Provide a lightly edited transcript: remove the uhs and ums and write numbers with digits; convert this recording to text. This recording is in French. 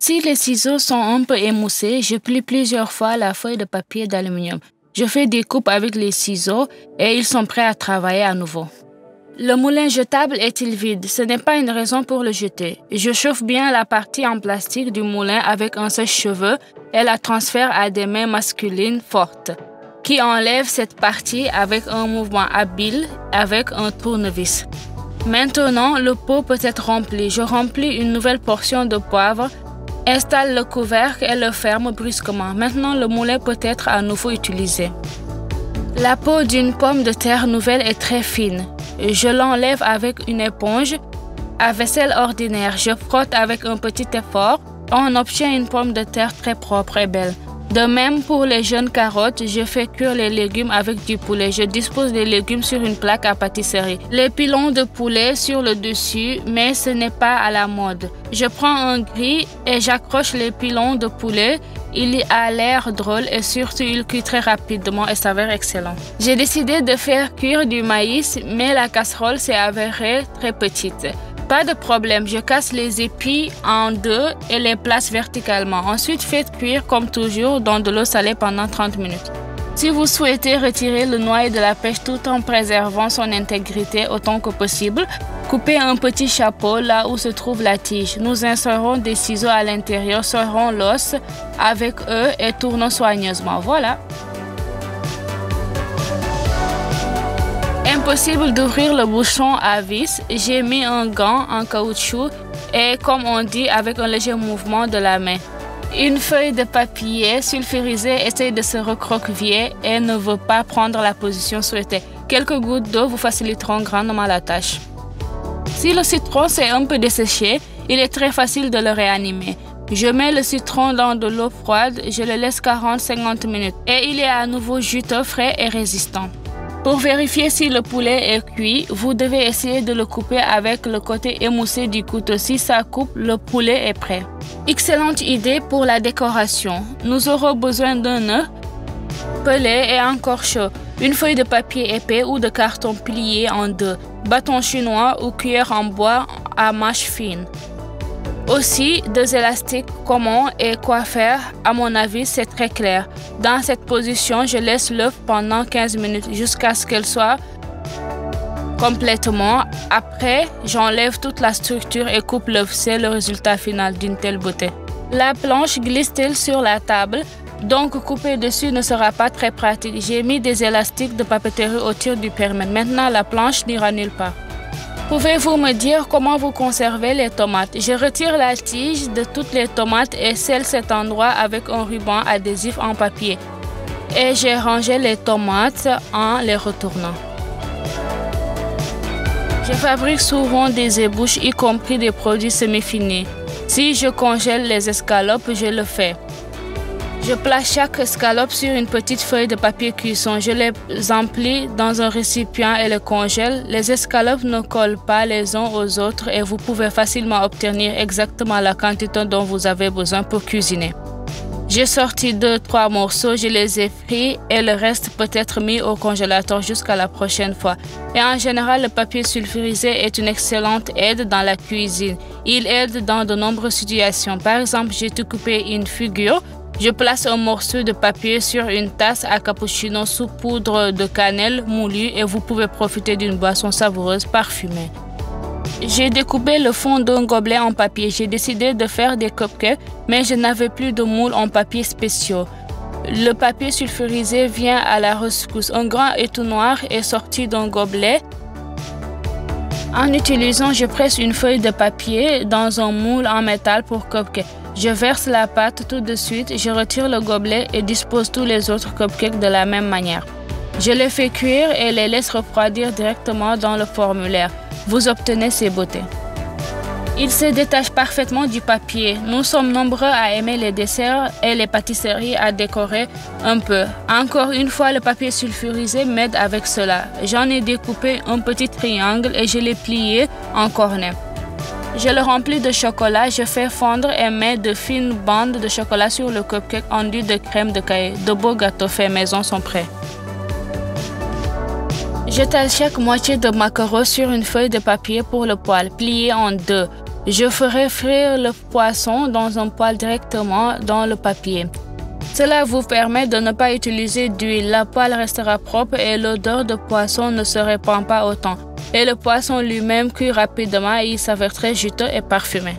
Si les ciseaux sont un peu émoussés, je plie plusieurs fois la feuille de papier d'aluminium. Je fais des coupes avec les ciseaux et ils sont prêts à travailler à nouveau. Le moulin jetable est-il vide? Ce n'est pas une raison pour le jeter. Je chauffe bien la partie en plastique du moulin avec un sèche-cheveux et la transfère à des mains masculines fortes, qui enlèvent cette partie avec un mouvement habile avec un tournevis. Maintenant, le pot peut être rempli. Je remplis une nouvelle portion de poivre, installe le couvercle et le ferme brusquement. Maintenant, le moulin peut être à nouveau utilisé. La peau d'une pomme de terre nouvelle est très fine. Je l'enlève avec une éponge à vaisselle ordinaire. Je frotte avec un petit effort. On obtient une pomme de terre très propre et belle. De même pour les jeunes carottes, je fais cuire les légumes avec du poulet. Je dispose des légumes sur une plaque à pâtisserie. Les pilons de poulet sur le dessus, mais ce n'est pas à la mode. Je prends un gris et j'accroche les pilons de poulet. Il a l'air drôle et surtout il cuit très rapidement et s'avère excellent. J'ai décidé de faire cuire du maïs, mais la casserole s'est avérée très petite. Pas de problème, je casse les épis en deux et les place verticalement. Ensuite, faites cuire comme toujours dans de l'eau salée pendant 30 minutes. Si vous souhaitez retirer le noyau de la pêche tout en préservant son intégrité autant que possible, coupez un petit chapeau là où se trouve la tige. Nous insérons des ciseaux à l'intérieur, serrons l'os avec eux et tournons soigneusement. Voilà. Impossible d'ouvrir le bouchon à vis. J'ai mis un gant en caoutchouc et, comme on dit, avec un léger mouvement de la main. Une feuille de papier sulfurisé essaie de se recroqueviller et ne veut pas prendre la position souhaitée. Quelques gouttes d'eau vous faciliteront grandement la tâche. Si le citron s'est un peu desséché, il est très facile de le réanimer. Je mets le citron dans de l'eau froide, je le laisse 40-50 minutes et il est à nouveau juteux, frais et résistant. Pour vérifier si le poulet est cuit, vous devez essayer de le couper avec le côté émoussé du couteau. Si ça coupe, le poulet est prêt. Excellente idée pour la décoration. Nous aurons besoin d'un œuf pelé et encore chaud, une feuille de papier épais ou de carton plié en deux, bâton chinois ou cuillère en bois à mâche fine. Aussi, 2 élastiques, comment et quoi faire, à mon avis, c'est très clair. Dans cette position, je laisse l'œuf pendant 15 minutes jusqu'à ce qu'elle soit complètement. Après, j'enlève toute la structure et coupe l'œuf. C'est le résultat final d'une telle beauté. La planche glisse-t-elle sur la table? Donc, couper dessus ne sera pas très pratique. J'ai mis des élastiques de papeterie autour du permètre. Maintenant, la planche n'ira nulle part. Pouvez-vous me dire comment vous conservez les tomates? Je retire la tige de toutes les tomates et scelle cet endroit avec un ruban adhésif en papier. Et j'ai rangé les tomates en les retournant. Je fabrique souvent des ébauches, y compris des produits semi-finis. Si je congèle les escalopes, je le fais. Je place chaque escalope sur une petite feuille de papier cuisson. Je les emplis dans un récipient et les congèle. Les escalopes ne collent pas les uns aux autres et vous pouvez facilement obtenir exactement la quantité dont vous avez besoin pour cuisiner. J'ai sorti 2-3 morceaux, je les ai frits et le reste peut être mis au congélateur jusqu'à la prochaine fois. Et en général, le papier sulfurisé est une excellente aide dans la cuisine. Il aide dans de nombreuses situations. Par exemple, j'ai découpé une figure. Je place un morceau de papier sur une tasse à cappuccino sous poudre de cannelle moulue et vous pouvez profiter d'une boisson savoureuse parfumée. J'ai découpé le fond d'un gobelet en papier. J'ai décidé de faire des cupcakes, mais je n'avais plus de moules en papier spéciaux. Le papier sulfurisé vient à la rescousse. Un grand étau noir est sorti d'un gobelet. En utilisant, je presse une feuille de papier dans un moule en métal pour cupcake. Je verse la pâte tout de suite, je retire le gobelet et dispose tous les autres cupcakes de la même manière. Je les fais cuire et les laisse refroidir directement dans le formulaire. Vous obtenez ces beautés. Il se détache parfaitement du papier. Nous sommes nombreux à aimer les desserts et les pâtisseries à décorer un peu. Encore une fois, le papier sulfurisé m'aide avec cela. J'en ai découpé un petit triangle et je l'ai plié en cornet. Je le remplis de chocolat, je fais fondre et mets de fines bandes de chocolat sur le cupcake enduit de crème de caille. De beaux gâteaux faits maison sont prêts. J'étale chaque moitié de maquereau sur une feuille de papier pour le poêle, plié en deux. Je ferai frire le poisson dans un poêle directement dans le papier. Cela vous permet de ne pas utiliser d'huile. La poêle restera propre et l'odeur de poisson ne se répand pas autant. Et le poisson lui-même cuit rapidement et il s'avère très juteux et parfumé.